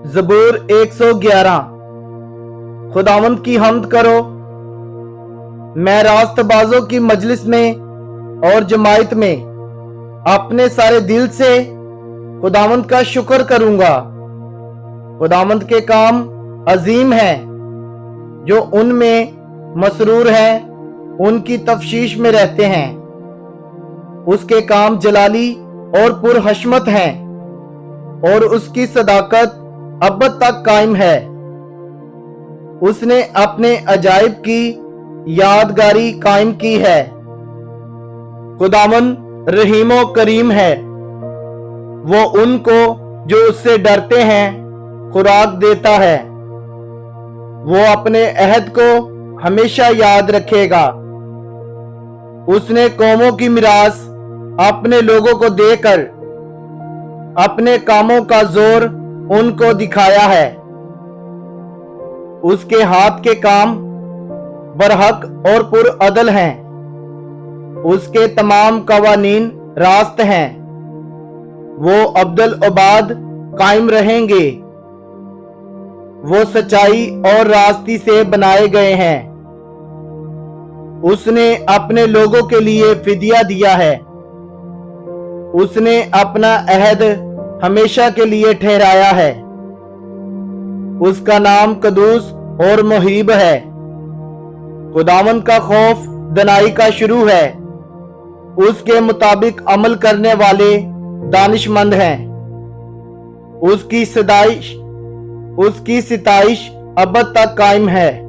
ज़बूर 111। खुदावंद की हम्द करो, मैं रास्तबाजों की मजलिस में और जमायत में अपने सारे दिल से खुदावंद का शुक्र करूंगा। खुदावंद के काम अजीम हैं, जो उनमें मसरूर हैं उनकी तफ्शीश में रहते हैं। उसके काम जलाली और पुरहशमत हैं, और उसकी सदाकत अबद तक कायम है। उसने अपने अजाइब की यादगारी कायम की है। खुदावंद रहीमो करीम है, वो उनको जो उससे डरते हैं खुराक देता है। वो अपने अहद को हमेशा याद रखेगा। उसने कौमों की मिरास अपने लोगों को देकर अपने कामों का जोर उनको दिखाया है। उसके हाथ के काम बरहक और पुरअदल हैं। उसके तमाम कवानीन रास्त हैं। वो अब्दुल अबाद कायम रहेंगे। वो सच्चाई और रास्ती से बनाए गए हैं। उसने अपने लोगों के लिए फिदिया दिया है। उसने अपना अहद हमेशा के लिए ठहराया है। उसका नाम कदूस और मुहीब है। खुदावंद का खौफ दनाई का शुरू है। उसके मुताबिक अमल करने वाले दानिशमंद हैं। उसकी सिताइश अबद तक कायम है।